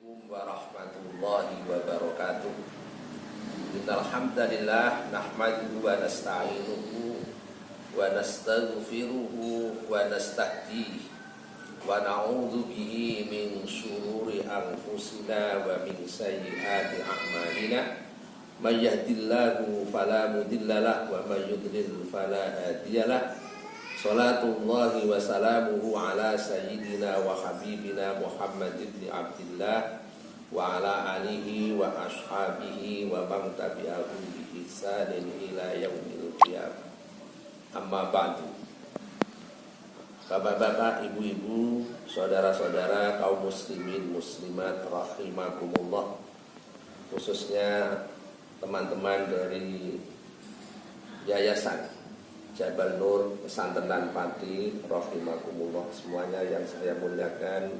Assalamualaikum warahmatullahi wabarakatuh. Innal hamdalillah nahmaduhu wa nasta'inuhu wa nastaghfiruhu wa nastahdihi wa na'udzu bihi min syururi anfusina wa min sayyiati a'malina. May yahdihillahu fala mudhillalah wa may yudlil fala hadiyalah. Salatullahi wa salamuhu ala sayyidina wa habibina Muhammad ibn Abdillah wa ala alihi wa ashabihi wa man tabi'ahum bi ihsanin ila yaumil qiyamah. Amma ba'du. Bapak-bapak, ibu-ibu, saudara-saudara kaum muslimin muslimat rahimakumullah, khususnya teman-teman dari Yayasan Jabal Nur Pesantren Pati rahimakumullah, semuanya yang saya muliakan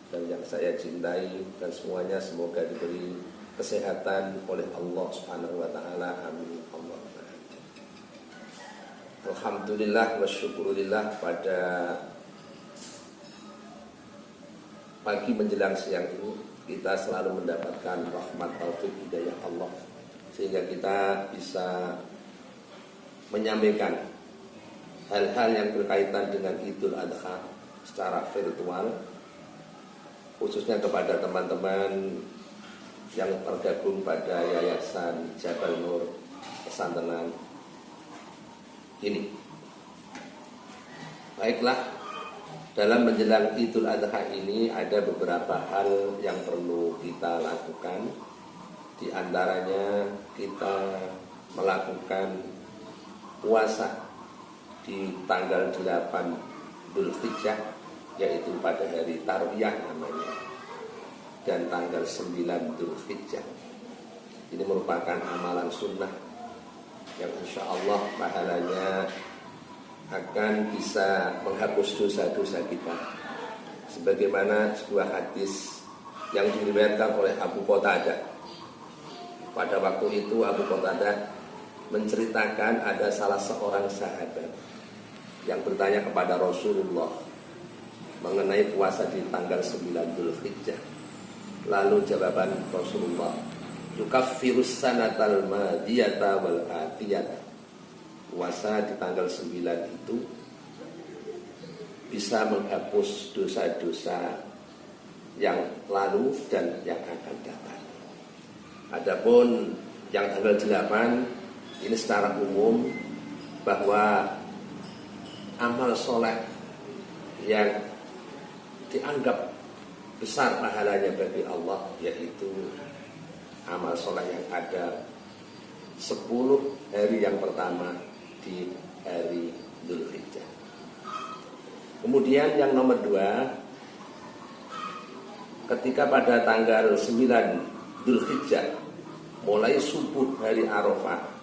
dan yang saya cintai, dan semuanya semoga diberi kesehatan oleh Allah Subhanahu wa taala. Amin. Alhamdulillah wa syukurillah, pada pagi menjelang siang ini kita selalu mendapatkan rahmat taufik hidayah Allah sehingga kita bisa menyampaikan hal-hal yang berkaitan dengan Idul Adha secara virtual, khususnya kepada teman-teman yang tergabung pada Yayasan Jabal Nur Pesantren ini. Baiklah, dalam menjelang Idul Adha ini ada beberapa hal yang perlu kita lakukan. Di antaranya kita melakukan puasa di tanggal 8 Dzulhijjah, yaitu pada hari Tarwiyah namanya, dan tanggal 9 Dzulhijjah. Ini merupakan amalan sunnah yang insya Allah pahalanya akan bisa menghapus dosa-dosa kita, sebagaimana sebuah hadis yang diriwayatkan oleh Abu Qatadah. Pada waktu itu Abu Qatadah menceritakan ada salah seorang sahabat yang bertanya kepada Rasulullah mengenai puasa di tanggal 9 Dzulhijjah. Lalu jawaban Rasulullah, yukaffirus sanatal madiyata wal atiyata. Puasa di tanggal 9 itu bisa menghapus dosa-dosa yang lalu dan yang akan datang. Adapun yang tanggal 8 ini secara umum bahwa amal soleh yang dianggap besar pahalanya bagi Allah, yaitu amal soleh yang ada 10 hari yang pertama di hari Dzulhijjah. Kemudian yang nomor 2, ketika pada tanggal 9 Dzulhijjah mulai subuh hari Arafah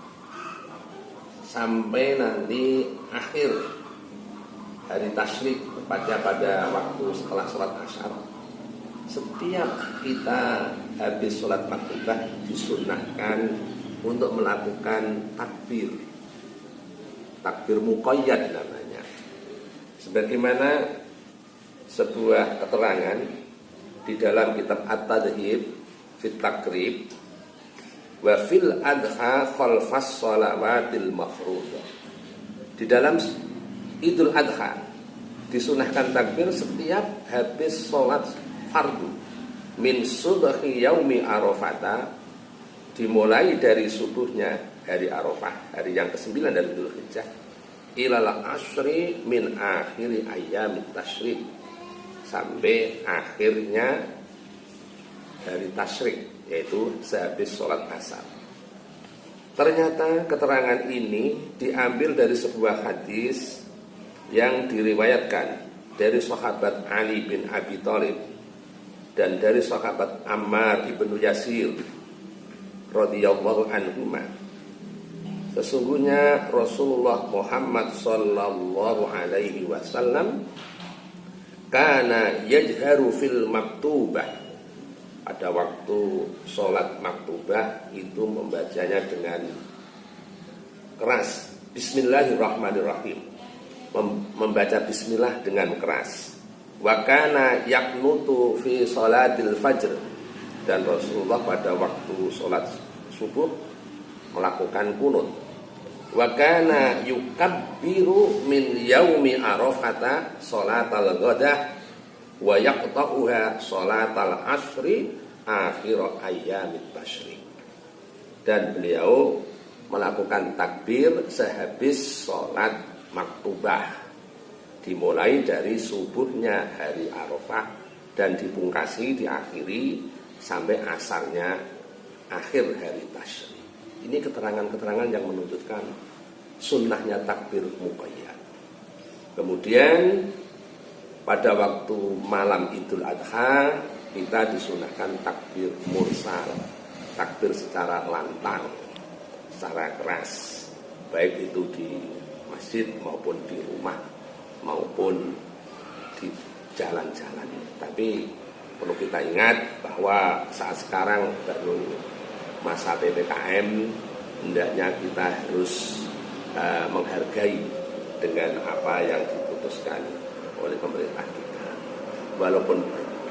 sampai nanti akhir hari tasyrik, tepatnya pada waktu setelah sholat Asyar, setiap kita habis sholat maktubah disunnahkan untuk melakukan takbir muqayyad namanya, sebagaimana sebuah keterangan di dalam kitab At-Tadhib fit Takrib wa fil adha khalfas shalawatil mafruḍah. Di dalam Idul Adha disunahkan takbir setiap habis sholat fardu min subhi yaumi arafata, dimulai dari subuhnya hari Arafah, hari yang ke-9 dari Dzulhijjah, ilal asri min akhiri ayyamit tasyrik, sampai akhirnya hari tasyrik, yaitu sehabis sholat asar. Ternyata keterangan ini diambil dari sebuah hadis yang diriwayatkan dari sahabat Ali bin Abi Thalib dan dari sahabat Ammar ibnu Yasir radhiyallahu anhuma. Sesungguhnya Rasulullah Muhammad sallallahu alaihi wasallam kana yajharu fil maktubah, pada waktu sholat maktubah itu membacanya dengan keras, Bismillahirrahmanirrahim, membaca Bismillah dengan keras. Wa kana yaqnutu fi sholatil fajr, Dan Rasulullah pada waktu sholat subuh melakukan kunut. Wa kana yukabbiru min yaumi arafata sholatal ghadah wa yaqta'uha sholatal asri akhir ayyamit tasyrik. Dan beliau melakukan takbir sehabis sholat maktubah, dimulai dari subuhnya hari Arafah dan dipungkasi, diakhiri sampai asarnya akhir hari tasyrik. Ini keterangan-keterangan yang menunjukkan sunnahnya takbir muqayyad. Kemudian pada waktu malam Idul Adha kita disunahkan takbir mursal, takbir secara lantang, secara keras, baik itu di masjid maupun di rumah maupun di jalan-jalan. Tapi perlu kita ingat bahwa saat sekarang baru masa PPKM, hendaknya kita harus menghargai dengan apa yang diputuskan oleh pemerintah kita.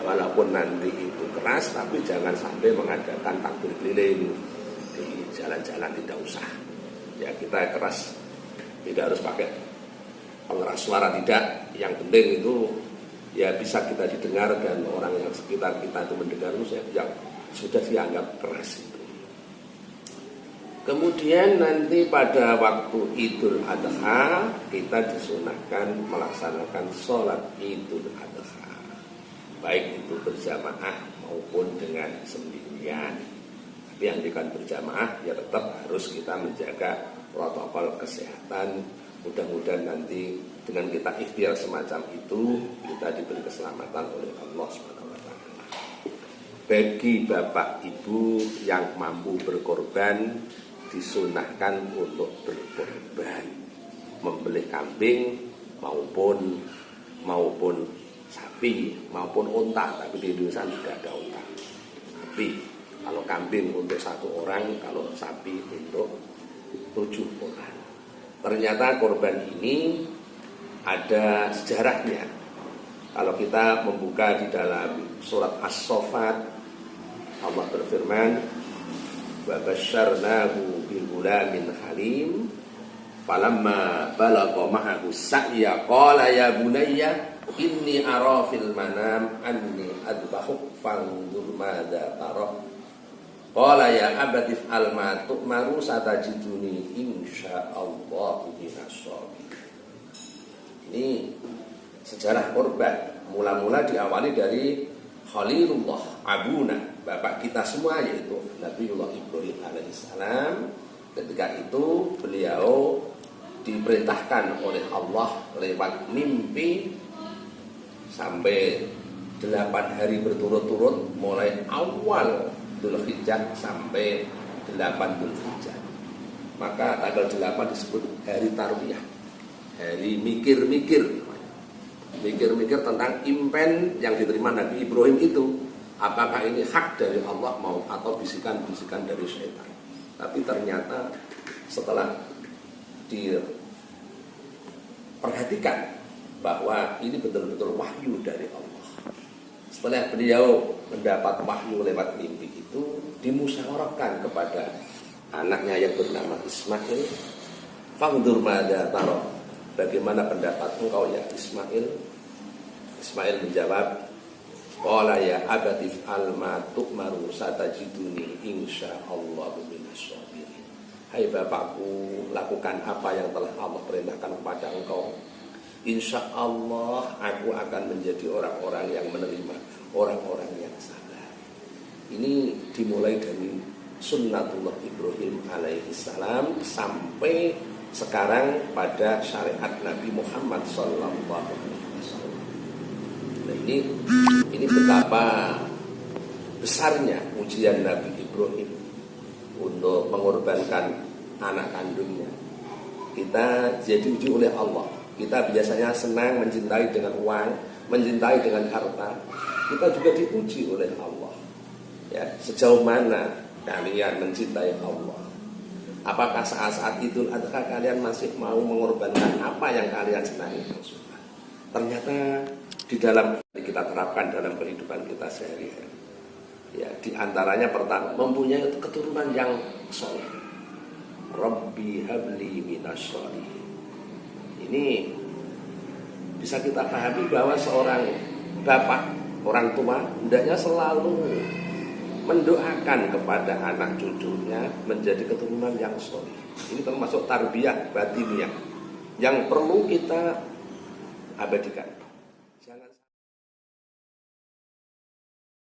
Walaupun nanti itu keras, tapi jangan sampai mengadakan takbir keliling di jalan-jalan, tidak usah. Ya, kita keras, tidak harus pakai pengeras suara, tidak. Yang penting itu ya bisa kita didengar dan orang yang sekitar kita itu mendengar itu yang sudah dianggap keras itu. Kemudian nanti pada waktu Idul Adha kita disunahkan melaksanakan sholat Idul Adha, baik itu berjamaah maupun dengan sendirian. Tapi yang akan berjamaah ya tetap harus kita menjaga protokol kesehatan. Mudah-mudahan nanti dengan kita ikhtiar semacam itu kita diberi keselamatan oleh Allah SWT. Bagi bapak ibu yang mampu berkorban, disunahkan untuk berkorban, membeli kambing maupun sapi maupun unta. Tapi di Indonesia tidak ada unta. Tapi kalau kambing untuk 1 orang, kalau sapi untuk 7 orang. Ternyata korban ini ada sejarahnya. Kalau kita membuka di dalam surat As-Saffat, Allah berfirman, wa basyarnahu bi ghulamin halim falamma balagha ma'ahu sa'ya qala ya bunayya inni ara fil manam anni adbahuk fanzur madza tara qala ya abati fa'al ma tu'maru satajiduni insyaallahu minas shabirin. Ini sejarah korban mula-mula diawali dari Khalilullah Abuna, bapak kita semua, yaitu Nabiullah Ibrahim alaihissalam. Ketika itu beliau diperintahkan oleh Allah lewat mimpi sampai 8 hari berturut-turut, mulai awal Dzulhijjah sampai 8 Dzulhijjah. Maka tanggal 8 disebut hari Tarwiyah, hari mikir-mikir tentang impen yang diterima Nabi Ibrahim itu, apakah ini hak dari Allah mau atau bisikan-bisikan dari syaitan. Tapi ternyata setelah diperhatikan bahwa ini betul-betul wahyu dari Allah, setelah beliau mendapat wahyu lewat mimpi itu, dimusyawarahkan kepada anaknya yang bernama Ismail, fangdur madza tara, bagaimana pendapat engkau ya Ismail? Ismail menjawab, qala ya abati fa'al ma tu'maru satajiduni insyaallahu minas shabirin. Hai bapakku, lakukan apa yang telah Allah perintahkan kepada engkau. Insyaallah aku akan menjadi orang-orang yang menerima, orang-orang yang sabar. Ini dimulai dari sunnatullah Ibrahim alaihissalam sampai sekarang pada syariat Nabi Muhammad sallallahu alaihi wasallam. Nah, ini betapa besarnya ujian Nabi Ibrahim untuk mengorbankan anak kandungnya. Kita jadi uji oleh Allah. Kita biasanya senang mencintai dengan uang, mencintai dengan harta. Kita juga diuji oleh Allah. Ya, sejauh mana kalian mencintai Allah? Apakah saat-saat Idul Adha kalian masih mau mengorbankan apa yang kalian senangi? Ternyata di dalam kita terapkan dalam kehidupan kita sehari-hari. Ya, di antaranya pertama mempunyai keturunan yang soleh. Rabbi habli minas sholihin. Ini bisa kita pahami bahwa seorang bapak, orang tua, hendaknya selalu mendoakan kepada anak cucunya menjadi keturunan yang soleh. Ini termasuk tarbiyah batiniah yang perlu kita abadikan.